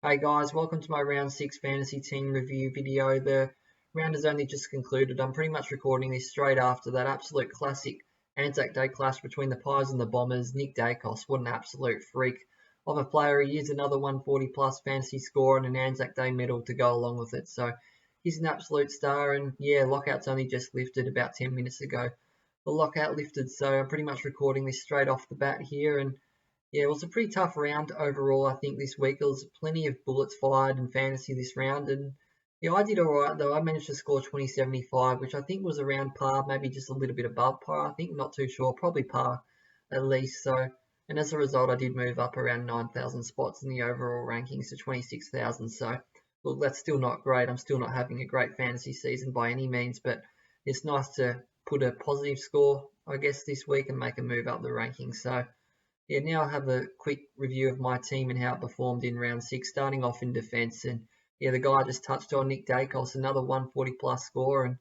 Hey guys, welcome to my round 6 fantasy team review video. The round has only just concluded. I'm pretty much recording this straight after that absolute classic Anzac Day clash between the Pies and the Bombers. Nick Daicos, what an absolute freak of a player. He is another 140 plus fantasy score and an Anzac Day medal to go along with it. So he's an absolute star, and yeah, lockout's only just lifted about 10 minutes ago. The lockout lifted, so I'm pretty much recording this straight off the bat here, and yeah, it was a pretty tough round overall, I think, this week. There was plenty of bullets fired in fantasy this round. And yeah, I did all right, though. I managed to score 2075, which I think was around par, maybe just a little bit above par. I think, not too sure, probably par at least. So, and as a result, I did move up around 9,000 spots in the overall rankings to 26,000. So, look, that's still not great. I'm still not having a great fantasy season by any means, but it's nice to put a positive score, I guess, this week and make a move up the rankings. So, yeah, now I have a quick review of my team and how it performed in round 6, starting off in defence. And yeah, the guy I just touched on, Nick Daicos, another 140 plus score, and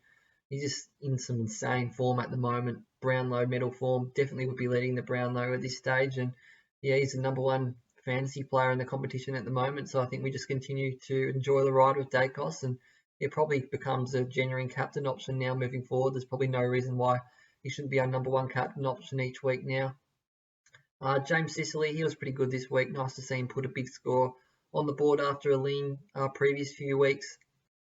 he's just in some insane form at the moment. Brownlow medal form, definitely would be leading the Brownlow at this stage. And yeah, he's the number one fantasy player in the competition at the moment. So I think we just continue to enjoy the ride with Daicos, and it probably becomes a genuine captain option now moving forward. There's probably no reason why he shouldn't be our number one captain option each week now. James Sicily, he was pretty good this week. Nice to see him put a big score on the board after a lean previous few weeks.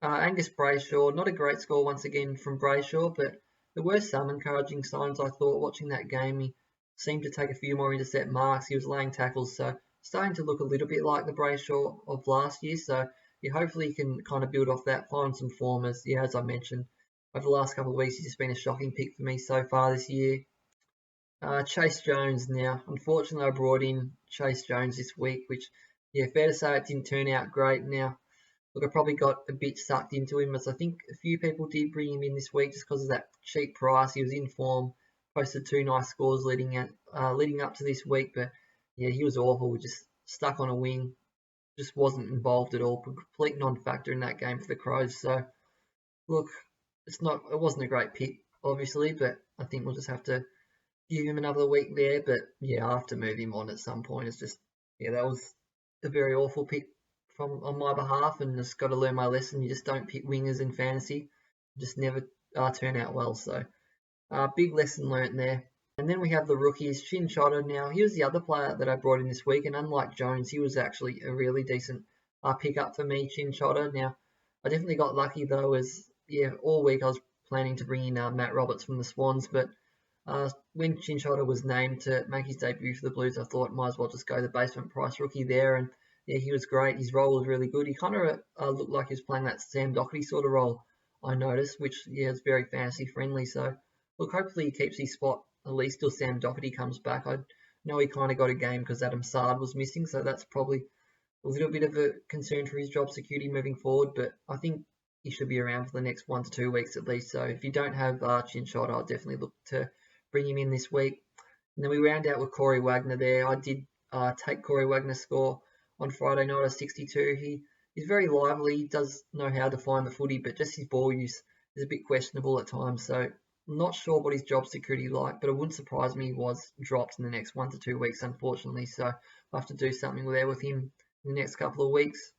Angus Brayshaw, not a great score once again from Brayshaw, but there were some encouraging signs, I thought, watching that game. He seemed to take a few more intercept marks. He was laying tackles, so starting to look a little bit like the Brayshaw of last year. So yeah, hopefully he can kind of build off that, find some form. As I mentioned, over the last couple of weeks, he's just been a shocking pick for me so far this year. Chase Jones now. Unfortunately, I brought in Chase Jones this week, which, yeah, fair to say it didn't turn out great. Now, look, I probably got a bit sucked into him, as I think a few people did bring him in this week just because of that cheap price. He was in form, posted two nice scores leading up to this week, but yeah, he was awful. Just stuck on a wing, just wasn't involved at all. Complete non-factor in that game for the Crows. So, look, it wasn't a great pick, obviously, but I think we'll just have to give him another week there, but yeah, I have to move him on at some point. It's just, yeah, that was a very awful pick from on my behalf, and just got to learn my lesson. You just don't pick wingers in fantasy; just never turn out well. So, big lesson learnt there. And then we have the rookies, Shin Chotter. Now, he was the other player that I brought in this week, and unlike Jones, he was actually a really decent pickup for me, Shin Chotter. Now, I definitely got lucky though, as yeah, all week I was planning to bring in Matt Roberts from the Swans, but when Chinchota was named to make his debut for the Blues, I thought might as well just go the basement price rookie there. And yeah, he was great. His role was really good. He kind of looked like he was playing that Sam Doherty sort of role, I noticed, which yeah, is very fantasy friendly. So look, hopefully he keeps his spot at least till Sam Doherty comes back. I know he kind of got a game because Adam Sard was missing, so that's probably a little bit of a concern for his job security moving forward. But I think he should be around for the next 1 to 2 weeks at least. So if you don't have Chinchota, I'll definitely look to bring him in this week. And then we round out with Corey Wagner there. I did take Corey Wagner's score on Friday night at 62. He's very lively. He does know how to find the footy, but just his ball use is a bit questionable at times. So I'm not sure what his job security like, but it wouldn't surprise me he was dropped in the next 1 to 2 weeks, unfortunately. So I'll have to do something there with him in the next couple of weeks.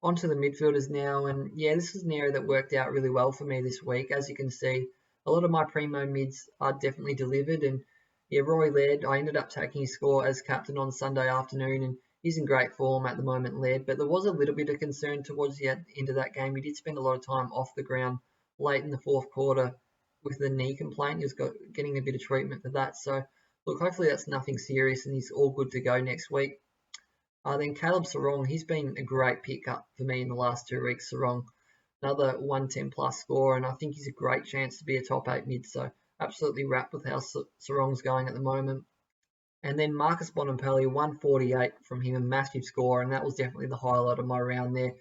On to the midfielders now, and yeah, this is an area that worked out really well for me this week. As you can see, a lot of my primo mids are definitely delivered, and yeah, Roy Laird, I ended up taking his score as captain on Sunday afternoon, and he's in great form at the moment, Laird, but there was a little bit of concern towards the end of that game. He did spend a lot of time off the ground late in the fourth quarter with the knee complaint. He was getting a bit of treatment for that, so look, hopefully that's nothing serious and he's all good to go next week. Then Caleb Sarong, he's been a great pickup for me in the last 2 weeks. Sarong, another 110 plus score, and I think he's a great chance to be a top 8 mid. So absolutely wrapped with how Sarong's going at the moment. And then Marcus Bonampelli, 148 from him, a massive score, and that was definitely the highlight of my round there.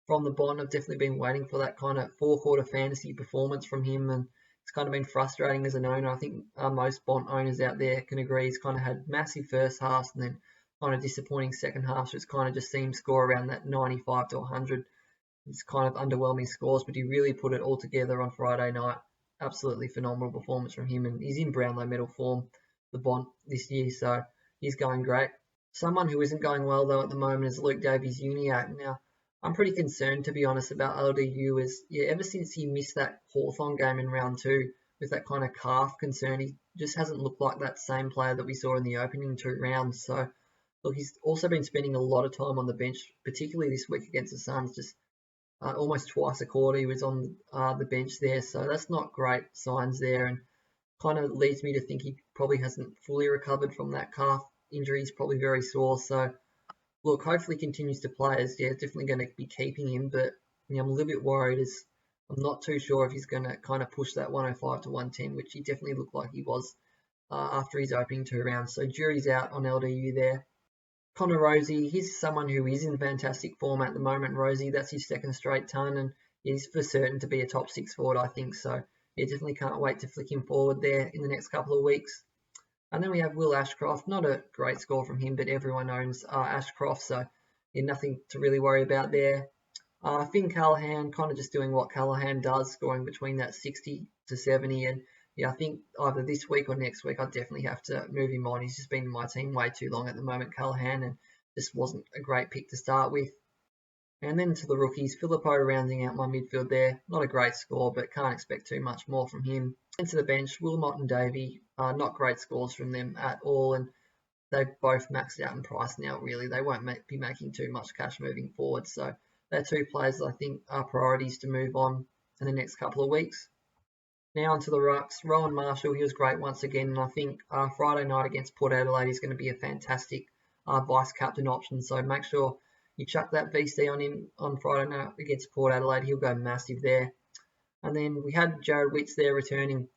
From the Bond, I've definitely been waiting for that kind of four-quarter fantasy performance from him, and it's kind of been frustrating as an owner. I think most Bond owners out there can agree he's kind of had massive first halves and then kind of disappointing second half. So it's kind of just seen him score around that 95 to 100. It's kind of underwhelming scores, but he really put it all together on Friday night. Absolutely phenomenal performance from him, and he's in Brownlow medal form, the Bont this year, so he's going great. Someone who isn't going well though at the moment is Luke Davies-Uniacke. Now, I'm pretty concerned to be honest about LDU as ever since he missed that Hawthorn game in round 2 with that kind of calf concern, he just hasn't looked like that same player that we saw in the opening 2 rounds. So look, he's also been spending a lot of time on the bench, particularly this week against the Suns. Just almost twice a quarter he was on the bench there, so that's not great signs there, and kind of leads me to think he probably hasn't fully recovered from that calf injury. He's probably very sore. So look, hopefully he continues to play as definitely going to be keeping him, but I'm a little bit worried as I'm not too sure if he's going to kind of push that 105 to 110, which he definitely looked like he was after his opening 2 rounds. So jury's out on LDU there. Connor Rosie, he's someone who is in fantastic form at the moment. Rosie, that's his second straight ton, and he's for certain to be a top 6 forward, I think. So definitely can't wait to flick him forward there in the next couple of weeks. And then we have Will Ashcroft. Not a great score from him, but everyone owns Ashcroft, so nothing to really worry about there. Finn Callaghan, kind of just doing what Callaghan does, scoring between that 60 to 70. And I think either this week or next week, I definitely have to move him on. He's just been in my team way too long at the moment, Callaghan, and just wasn't a great pick to start with. And then to the rookies, Filippo rounding out my midfield there. Not a great score, but can't expect too much more from him. And to the bench, Wilmot and Davey, not great scores from them at all. And they've both maxed out in price now, really. They won't be making too much cash moving forward. So they're 2 players that I think are priorities to move on in the next couple of weeks. Now onto the rucks. Rowan Marshall, he was great once again. And I think Friday night against Port Adelaide is going to be a fantastic vice-captain option. So make sure you chuck that VC on him on Friday night against Port Adelaide. He'll go massive there. And then we had Jared Witts there returning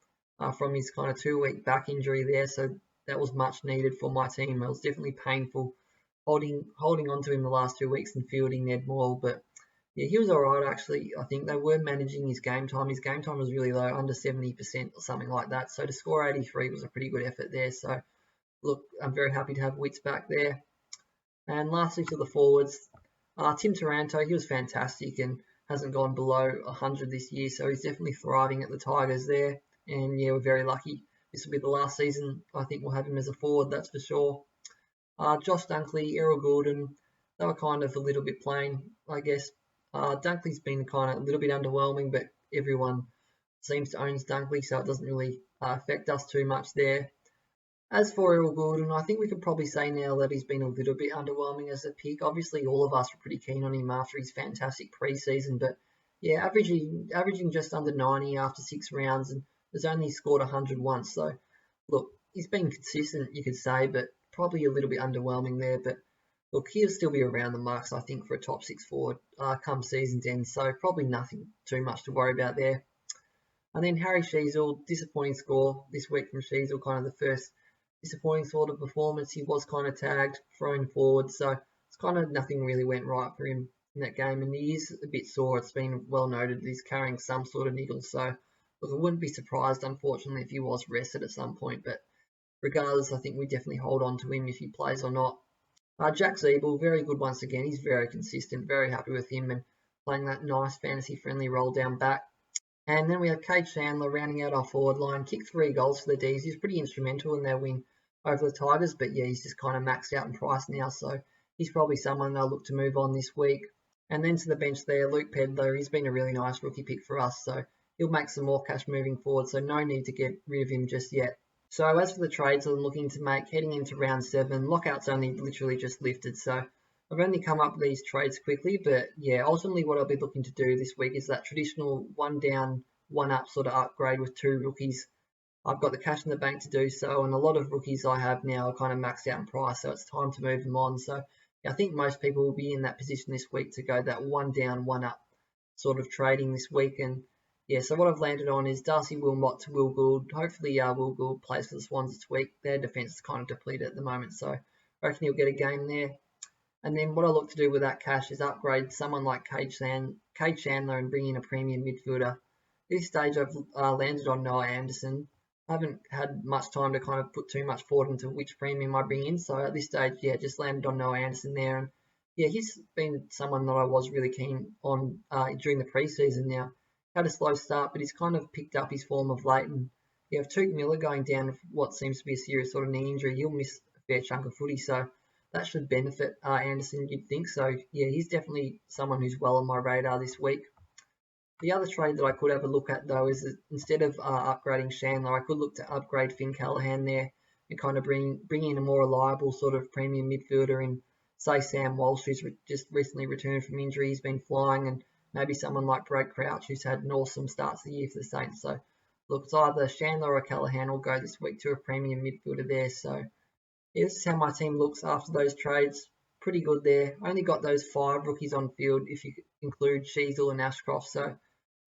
from his kind of 2-week back injury there. So that was much needed for my team. It was definitely painful holding on to him the last 2 weeks and fielding Ned Moyle. But he was all right actually. I think they were managing his game time. His game time was really low, under 70% or something like that. So to score 83 was a pretty good effort there. So look, I'm very happy to have Witts back there. And lastly to the forwards, Tim Taranto, he was fantastic and hasn't gone below 100 this year, so he's definitely thriving at the Tigers there. And we're very lucky. This will be the last season I think we'll have him as a forward, that's for sure. Josh Dunkley, Errol Gordon, they were kind of a little bit plain, I guess. Dunkley's been kind of a little bit underwhelming, but everyone seems to own Dunkley, so it doesn't really affect us too much there. As for Errol Gordon, I think we could probably say now that he's been a little bit underwhelming as a pick. Obviously, all of us were pretty keen on him after his fantastic preseason, but averaging just under 90 after 6 rounds and has only scored 100 once. So, look, he's been consistent, you could say, but probably a little bit underwhelming there. But look, he'll still be around the marks, I think, for a top 6 forward come season's end. So probably nothing too much to worry about there. And then Harry Sheezel, disappointing score this week from Sheezel, kind of the first disappointing sort of performance. He was kind of tagged, thrown forward, so it's kind of nothing really went right for him in that game. And he is a bit sore. It's been well noted that he's carrying some sort of niggle. So look, I wouldn't be surprised, unfortunately, if he was rested at some point. But regardless, I think we definitely hold on to him if he plays or not. Jack Zeeble, very good once again. He's very consistent, very happy with him and playing that nice fantasy-friendly roll down back. And then we have Kate Chandler rounding out our forward line, kicked 3 goals for the D's. He's pretty instrumental in their win over the Tigers, but he's just kind of maxed out in price now, so he's probably someone they'll look to move on this week. And then to the bench there, Luke Pedler, he's been a really nice rookie pick for us, so he'll make some more cash moving forward, so no need to get rid of him just yet. So as for the trades I'm looking to make heading into round 7, lockout's only literally just lifted, so I've only come up with these trades quickly, but ultimately what I'll be looking to do this week is that traditional 1 down, 1 up sort of upgrade with 2 rookies. I've got the cash in the bank to do so, and a lot of rookies I have now are kind of maxed out in price, so it's time to move them on. So I think most people will be in that position this week to go that 1 down, 1 up sort of trading this week. And so what I've landed on is Darcy Wilmot to Will Gould. Hopefully Will Gould plays for the Swans this week. Their defence is kind of depleted at the moment, so I reckon he'll get a game there. And then what I look to do with that cash is upgrade someone like Cade Chandler and bring in a premium midfielder. At this stage I've landed on Noah Anderson. I haven't had much time to kind of put too much thought into which premium I bring in. So at this stage, just landed on Noah Anderson there. And he's been someone that I was really keen on during the preseason now. Had a slow start, but he's kind of picked up his form of late. And you have Tuke Miller going down with what seems to be a serious sort of knee injury. He'll miss a fair chunk of footy. So that should benefit Anderson, you'd think. So yeah, he's definitely someone who's well on my radar this week. The other trade that I could have a look at though is that instead of upgrading Chandler, I could look to upgrade Finn Callaghan there and kind of bring in a more reliable sort of premium midfielder in, say, Sam Walsh, who's just recently returned from injury. He's been flying, and maybe someone like Brad Crouch, who's had an awesome start to the year for the Saints. So look, it's either Chandler or Callaghan will go this week to a premium midfielder there. So yeah, this is how my team looks after those trades. Pretty good there. I only got those 5 rookies on field if you include Sheasel and Ashcroft. So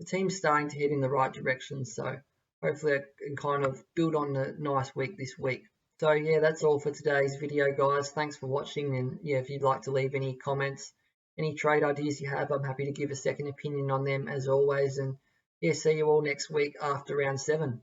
the team's starting to head in the right direction. So hopefully I can kind of build on a nice week this week. So yeah, that's all for today's video, guys. Thanks for watching. And yeah, if you'd like to leave any comments, any trade ideas you have, I'm happy to give a second opinion on them as always. And yeah, see you all next week after round 7.